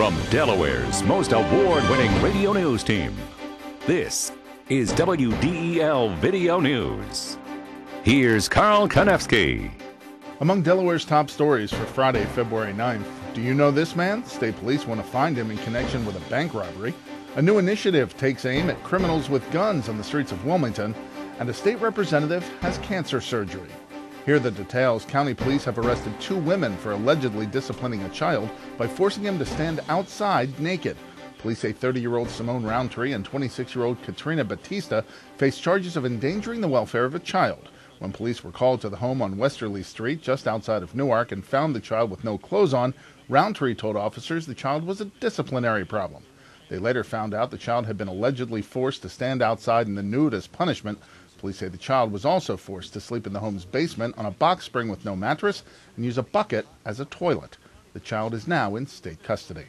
From Delaware's most award-winning radio news team, this is WDEL Video News. Here's Carl Konevsky. Among Delaware's top stories for Friday, February 9th, do you know this man? State police want to find him in connection with a bank robbery. A new initiative takes aim at criminals with guns on the streets of Wilmington, and a state representative has cancer surgery. Here are the details. County police have arrested 2 women for allegedly disciplining a child by forcing him to stand outside naked. Police say 30-year-old Simone Roundtree and 26-year-old Katrina Batista face charges of endangering the welfare of a child. When police were called to the home on Westerly Street, just outside of Newark, and found the child with no clothes on, Roundtree told officers the child was a disciplinary problem. They later found out the child had been allegedly forced to stand outside in the nude as punishment. Police say the child was also forced to sleep in the home's basement on a box spring with no mattress and use a bucket as a toilet. The child is now in state custody.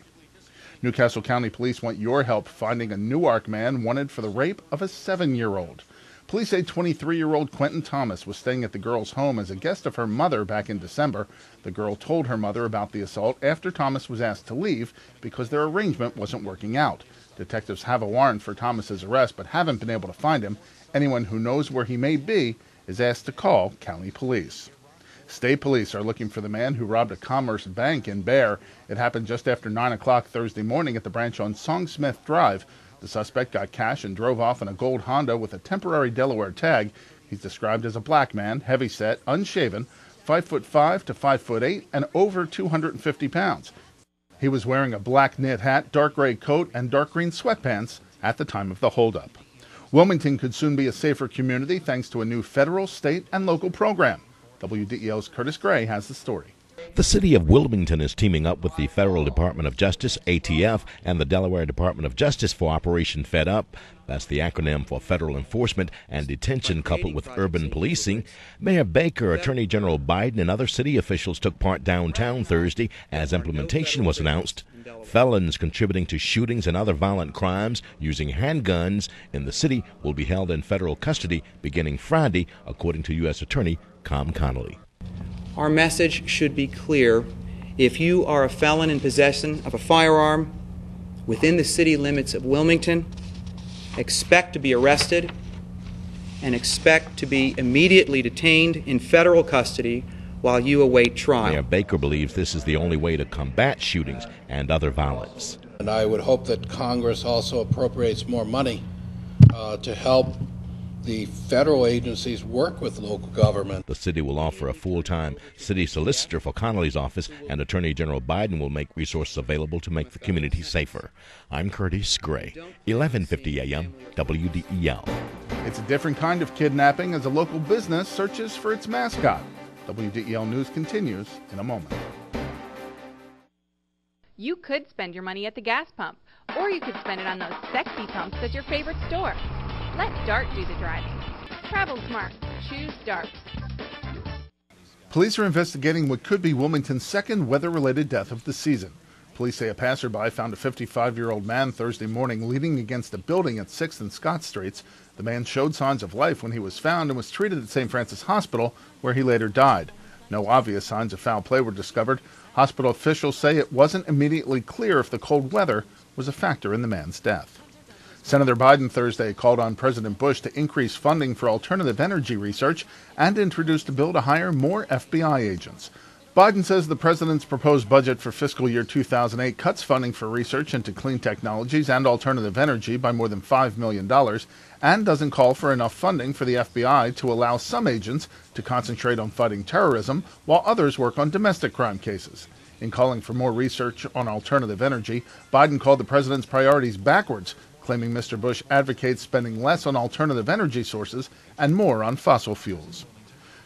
Newcastle County Police want your help finding a Newark man wanted for the rape of a 7-year-old. Police say 23-year-old Quentin Thomas was staying at the girl's home as a guest of her mother back in December. The girl told her mother about the assault after Thomas was asked to leave because their arrangement wasn't working out. Detectives have a warrant for Thomas's arrest but haven't been able to find him. Anyone who knows where he may be is asked to call county police. State police are looking for the man who robbed a Commerce Bank in Bear. It happened just after 9 o'clock Thursday morning at the branch on Songsmith Drive. The suspect got cash and drove off in a gold Honda with a temporary Delaware tag. He's described as a black man, heavyset, unshaven, 5'5" to 5'8", and over 250 pounds. He was wearing a black knit hat, dark gray coat, and dark green sweatpants at the time of the holdup. Wilmington could soon be a safer community thanks to a new federal, state, and local program. WDEL's Curtis Gray has the story. The city of Wilmington is teaming up with the Federal Department of Justice, ATF, and the Delaware Department of Justice for Operation Fed Up. That's the acronym for Federal Enforcement and Detention coupled with Urban Policing. Mayor Baker, Attorney General Biden, and other city officials took part downtown Thursday as implementation was announced. Felons contributing to shootings and other violent crimes using handguns in the city will be held in federal custody beginning Friday, according to U.S. Attorney Com Connolly. Our message should be clear. If you are a felon in possession of a firearm within the city limits of Wilmington, expect to be arrested and expect to be immediately detained in federal custody while you await trial. Mayor Baker believes this is the only way to combat shootings and other violence. And I would hope that Congress also appropriates more money to help the federal agencies work with local government. The city will offer a full-time city solicitor for Connolly's office, and Attorney General Biden will make resources available to make the community safer. I'm Curtis Gray, 1150 AM, WDEL. It's a different kind of kidnapping as a local business searches for its mascot. WDEL News continues in a moment. You could spend your money at the gas pump, or you could spend it on those sexy pumps at your favorite store. Let DART do the driving. Travel smart. Choose DART. Police are investigating what could be Wilmington's second weather-related death of the season. Police say a passerby found a 55-year-old man Thursday morning leaning against a building at 6th and Scott Streets. The man showed signs of life when he was found and was treated at St. Francis Hospital, where he later died. No obvious signs of foul play were discovered. Hospital officials say it wasn't immediately clear if the cold weather was a factor in the man's death. Senator Biden Thursday called on President Bush to increase funding for alternative energy research and introduced a bill to hire more FBI agents. Biden says the president's proposed budget for fiscal year 2008 cuts funding for research into clean technologies and alternative energy by more than $5 million and doesn't call for enough funding for the FBI to allow some agents to concentrate on fighting terrorism while others work on domestic crime cases. In calling for more research on alternative energy, Biden called the president's priorities backwards, claiming Mr. Bush advocates spending less on alternative energy sources and more on fossil fuels.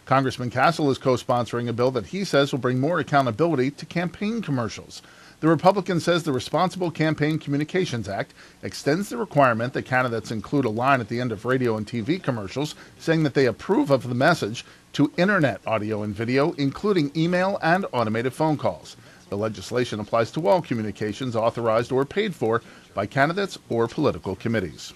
Congressman Castle is co-sponsoring a bill that he says will bring more accountability to campaign commercials. The Republican says the Responsible Campaign Communications Act extends the requirement that candidates include a line at the end of radio and TV commercials saying that they approve of the message to internet audio and video, including email and automated phone calls. The legislation applies to all communications authorized or paid for by candidates or political committees.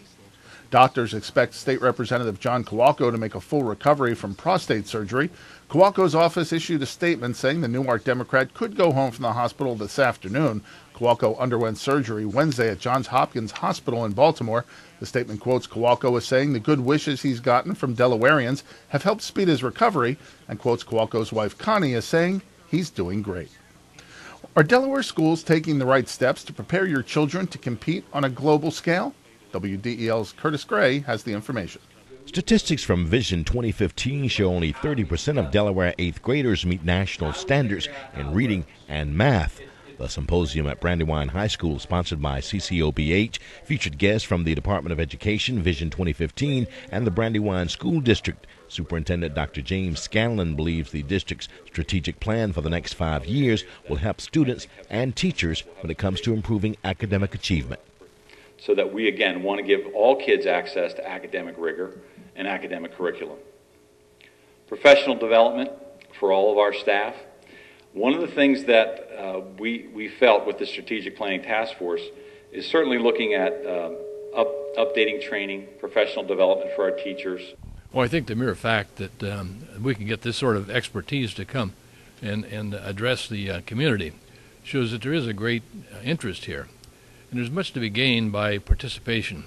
Doctors expect State Representative John Kowalko to make a full recovery from prostate surgery. Kowalko's office issued a statement saying the Newark Democrat could go home from the hospital this afternoon. Kowalko underwent surgery Wednesday at Johns Hopkins Hospital in Baltimore. The statement quotes Kowalko as saying the good wishes he's gotten from Delawareans have helped speed his recovery, and quotes Kowalko's wife Connie as saying he's doing great. Are Delaware schools taking the right steps to prepare your children to compete on a global scale? WDEL's Curtis Gray has the information. Statistics from Vision 2015 show only 30% of Delaware 8th graders meet national standards in reading and math. The symposium at Brandywine High School, sponsored by CCOBH, featured guests from the Department of Education, Vision 2015, and the Brandywine School District. Superintendent Dr. James Scanlon believes the district's strategic plan for the next 5 years will help students and teachers when it comes to improving academic achievement. So that we, again, want to give all kids access to academic rigor and academic curriculum. Professional development for all of our staff. One of the things that we felt with the Strategic Planning Task Force is certainly looking at updating training, professional development for our teachers. Well, I think the mere fact that we can get this sort of expertise to come and address the community shows that there is a great interest here. And there's much to be gained by participation.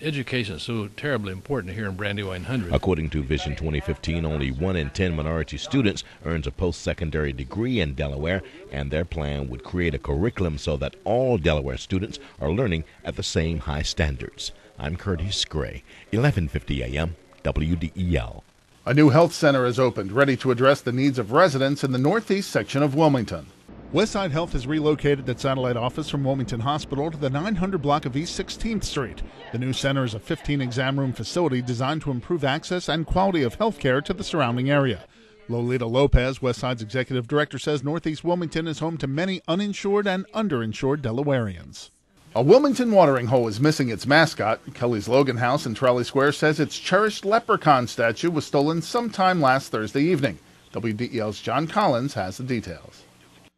Education is so terribly important here in Brandywine 100. According to Vision 2015, only 1 in 10 minority students earns a post-secondary degree in Delaware, and their plan would create a curriculum so that all Delaware students are learning at the same high standards. I'm Curtis Gray, 1150 AM, WDEL. A new health center has opened, ready to address the needs of residents in the northeast section of Wilmington. Westside Health has relocated its satellite office from Wilmington Hospital to the 900 block of East 16th Street. The new center is a 15-exam room facility designed to improve access and quality of health care to the surrounding area. Lolita Lopez, Westside's executive director, says Northeast Wilmington is home to many uninsured and underinsured Delawareans. A Wilmington watering hole is missing its mascot. Kelly's Logan House in Trolley Square says its cherished leprechaun statue was stolen sometime last Thursday evening. WDEL's John Collins has the details.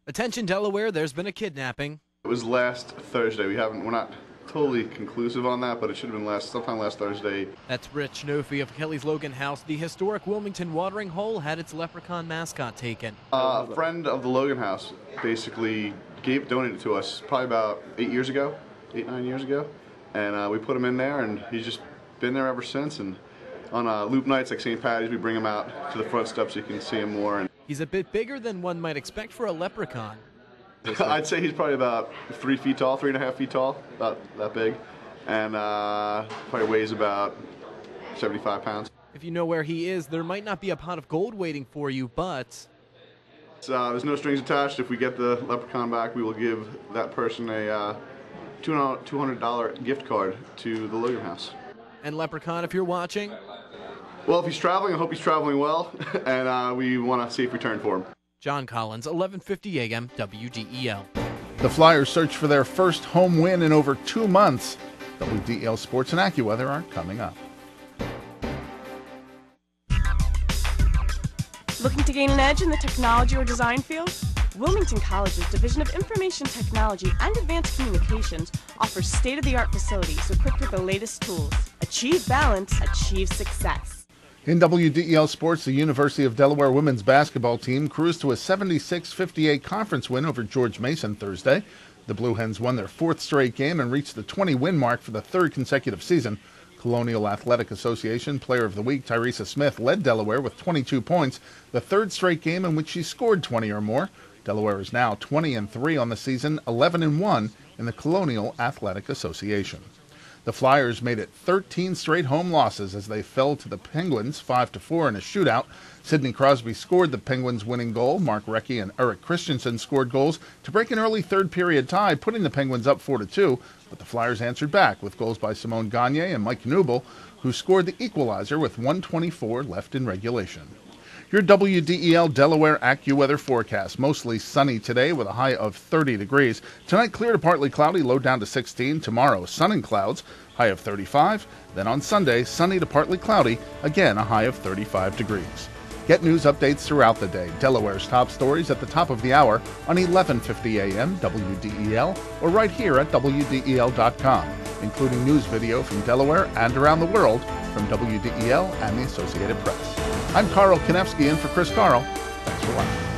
Attention Delaware, there's been a kidnapping. It was last Thursday. We're not totally conclusive on that, but it should have been sometime last Thursday. That's Rich Nofi of Kelly's Logan House. The historic Wilmington watering hole had its leprechaun mascot taken. A friend of the Logan House basically donated it to us probably about 9 years ago, and we put him in there, and he's just been there ever since. And on loop nights like St. Patty's, we bring him out to the front steps so you can see him more. And he's a bit bigger than one might expect for a leprechaun. I'd say he's probably about 3 feet tall, 3.5 feet tall, about that big, and probably weighs about 75 pounds. If you know where he is, there might not be a pot of gold waiting for you, but there's no strings attached. If we get the leprechaun back, we will give that person a $200 gift card to the Logan House. And Leprechaun, if you're watching? Well, if he's traveling, I hope he's traveling well, and we want a safe return for him. John Collins, 1150 AM, WDEL. The Flyers search for their first home win in over 2 months. WDEL Sports and AccuWeather are coming up. Looking to gain an edge in the technology or design field? Wilmington College's Division of Information Technology and Advanced Communications offers state-of-the-art facilities equipped with the latest tools. Achieve balance, achieve success. In WDEL Sports, the University of Delaware women's basketball team cruised to a 76-58 conference win over George Mason Thursday. The Blue Hens won their 4th straight game and reached the 20-win mark for the 3rd consecutive season. Colonial Athletic Association Player of the Week Tyresa Smith led Delaware with 22 points, the 3rd straight game in which she scored 20 or more. Delaware is now 20-3 on the season, 11-1 in the Colonial Athletic Association. The Flyers made it 13 straight home losses as they fell to the Penguins 5-4 in a shootout. Sidney Crosby scored the Penguins' winning goal. Mark Recchi and Eric Christensen scored goals to break an early third-period tie, putting the Penguins up 4-2. But the Flyers answered back with goals by Simone Gagne and Mike Knubel, who scored the equalizer with 1:24 left in regulation. Your WDEL Delaware AccuWeather forecast. Mostly sunny today with a high of 30 degrees. Tonight, clear to partly cloudy, low down to 16. Tomorrow, sun and clouds, high of 35. Then on Sunday, sunny to partly cloudy, again a high of 35 degrees. Get news updates throughout the day. Delaware's top stories at the top of the hour on 1150 AM WDEL or right here at WDEL.com, including news video from Delaware and around the world from WDEL and the Associated Press. I'm Carl Konevsky in for Chris Carl. Thanks for watching.